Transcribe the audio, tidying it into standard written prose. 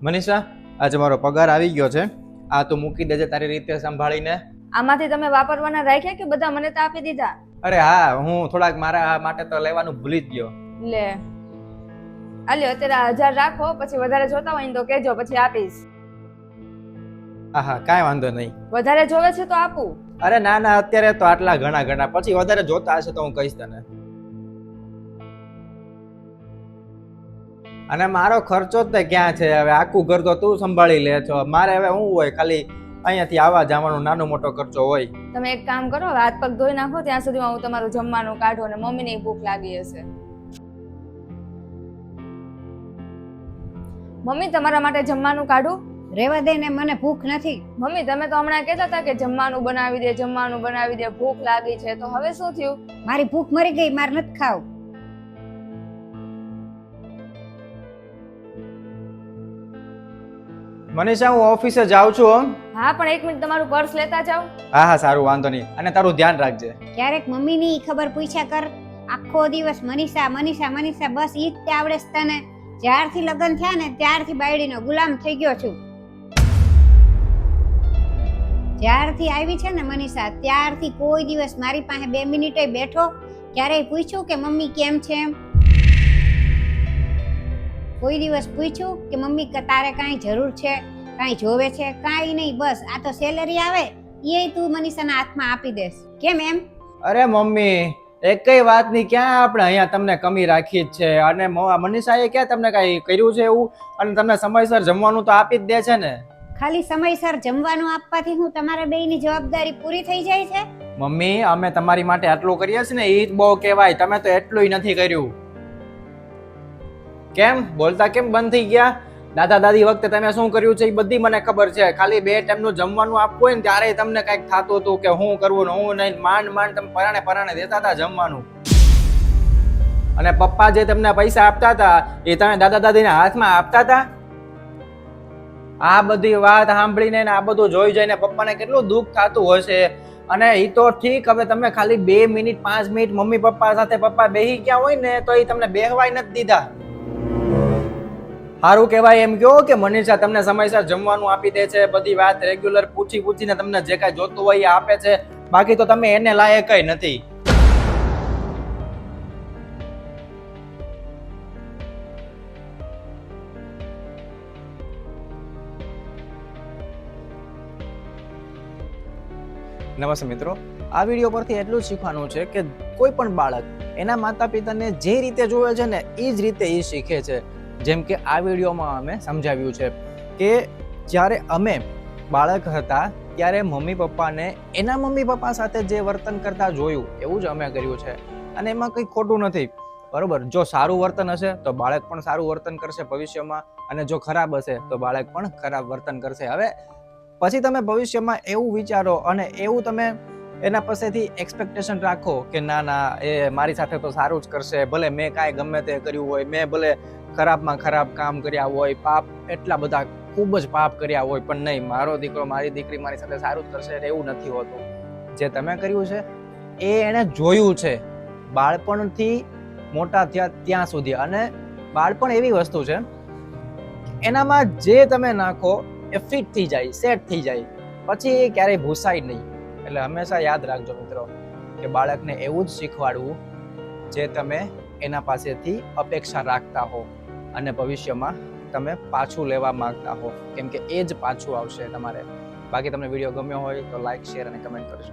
મનીષા, આજે મારો પગાર આવી ગયો છે. આ તું મૂકી દેજે તારી રીતે સંભાળીને. આમાંથી તમે વાપરવાના રાખ્યા કે બધા મને તો આપી દીધા? અરે હા, હું થોડાક મારા માટે તો લેવાનું ભૂલી જ ગયો. લે આલ્યો, અત્યારે 1000 રાખો, પછી વધારે જોતા હોય ને તો કહેજો, પછી આપીશ. હા, કાંઈ વાંધો નહીં. વધારે જોવે છે તો આપું. અરે ના ના, અત્યારે તો આટલા ઘણા, પછી વધારે જોતા હશે તો હું કહીશ તને. અને મારો ખર્ચો જ તે ક્યાં છે હવે? આખું ઘર તો તું સંભાળી લે છો. મારે હવે શું હોય, ખાલી અહીંયાથી આવવા જવાનો નાનો મોટો ખર્ચો હોય. તમે એક કામ કરો, હાથ પગ ધોઈ નાખો, ત્યાં સુધીમાં હું તમારું જમવાનું કાઢું, અને મમ્મીને ભૂખ લાગી હશે. મમ્મી, તમારા માટે જમવાનું કાઢું? રેવા દે ને, મને ભૂખ નથી. મમ્મી, તમે તો હમણાં કહેતા હતા કે જમવાનું બનાવી દે, જમવાનું બનાવી દે, ભૂખ લાગી છે, તો હવે શું થયું? મારી ભૂખ મરી ગઈ, મારે નથી ખાવ. મનીષા, હું ઓફિસે જાઉં છું. હા, પણ 1 મિનિટ તમારું પર્સ લેતા જાઓ. હા, સારું, વાંધો નહીં. અને તારું ધ્યાન રાખજે. ક્યારેક મમ્મીની ખબર પૂછ્યા કર. આખો દિવસ મનીષા મનીષા મનીષા, બસ ઈ જ તે આવડે છે તને. જ્યારથી લગ્ન થયા ને ત્યારથી બાયડીનો ગુલામ થઈ ગયો છું. જ્યારથી આવી છે ને મનીષા, ત્યારથી કોઈ દિવસ મારી પાસે 2 મિનિટે બેઠો, ક્યારેય પૂછ્યું કે મમ્મી કેમ છે એમ? કોઈ દિવસ પૂછ્યું કે મમ્મી તારે કાંઈ જરૂર છે, કાંઈ જોવે છે? કાંઈ નહીં, બસ આ તો સેલરી આવે એ તું મનીષાના હાથમાં આપી દેસ. કેમ એમ? અરે મમ્મી, એકય વાતની ક્યાં આપણે અહીંયા તમને કમી રાખી જ છે. અને મનીષાએ ક્યાં તમને કાંઈ કર્યું છે એવું? અને તમને સમયસર જમવાનું તો આપી જ દે છે ને. ખાલી સમયસર જમવાનું આપવાથી હું તમારા બેયની જવાબદારી પૂરી થઈ જાય છે? મમ્મી, અમે તમારી માટે આટલું કરીએ છીએ ને એ જ બહુ કહેવાય. તમે તો એટલુંય નથી કર્યું. કેમ બોલતા કેમ બંધ થઈ ગયા? દાદા દાદી વખતે તમે શું કર્યું છે એ બધી મને ખબર છે. ખાલી 2 ટાઈમનું જમવાનું આપવું હોય ને ત્યારે તમને કંઈક થતું હતું કે હું કરવું ને હું નહીં. માંડ તમે પરાણે દેતા હતા જમવાનું. અને પપ્પા જે તમને પૈસા આપતા હતા એ તમે દાદા દાદીના હાથમાં આપતા હતા. આ બધી વાત સાંભળીને ને આ બધું જોઈ જઈને પપ્પાને કેટલું દુઃખ થતું હશે. અને એ તો ઠીક, હવે તમે ખાલી 2 મિનિટ 5 મિનિટ મમ્મી પપ્પા સાથે પપ્પા બેસી ગયા હોય ને તો એ તમને બેહવાય નથી દીધા. સારું કહેવાય એમ કહો કે મનીષા તમને સમયસર જમવાનું આપી દે છે, બધી વાત રેગ્યુલર પૂછીને તમને જે કાંઈ જોતું હોય એ આપે છે. બાકી તો તમે એને લાયક નથી. નમસ્તે મિત્રો, આ વિડીયો પરથી એટલું જ શીખવાનું છે કે કોઈ પણ બાળક એના માતા પિતાને જે રીતે જોવે છે ને એ જ રીતે એ શીખે છે. જેમ કે આ વિડીયોમાં અમે સમજાવ્યું છે કે જ્યારે અમે બાળક હતા ત્યારે મમ્મી પપ્પાને એના મમ્મી પપ્પા સાથે જે વર્તન કરતા જોયું એવું જ અમે કર્યું છે. અને એમાં કંઈ ખોટું નથી, બરોબર? જો સારું વર્તન હશે તો બાળક પણ સારું વર્તન કરશે ભવિષ્યમાં, અને જો ખરાબ હશે તો બાળક પણ ખરાબ વર્તન કરશે. હવે પછી તમે ભવિષ્યમાં એવું વિચારો અને એવું તમે એના પાસેથી એક્સપેક્ટેશન રાખો કે ના ના એ મારી સાથે તો સારું જ કરશે, ભલે મેં કાંઈ ગમે તે કર્યું હોય, મેં ભલે ખરાબમાં ખરાબ કામ કર્યા હોય, પાપ એટલા બધા ખૂબ જ પાપ કર્યા હોય, પણ નહીં, મારો દીકરો મારી દીકરી મારી સાથે સારું જ કરશે. એવું નથી હોતું. જે તમે કર્યું છે એ એણે જોયું છે બાળપણથી મોટા થયા ત્યાં સુધી. અને બાળપણ એવી વસ્તુ છે એનામાં જે તમે નાખો એ ફિટ થઈ જાય, સેટ થઈ જાય, પછી એ ક્યારેય ભૂસાય નહીં. એટલે હંમેશા યાદ રાખજો મિત્રો કે બાળકને એવું જ શીખવાડવું જે તમે એના પાસેથી અપેક્ષા રાખતા હો અને ભવિષ્યમાં તમે પાછું લેવા માંગતા હો, કેમ કે એ જ પાછું આવશે તમારે. બાકી તમને વિડીયો ગમ્યો હોય તો લાઈક, શેર અને કમેન્ટ કરજો.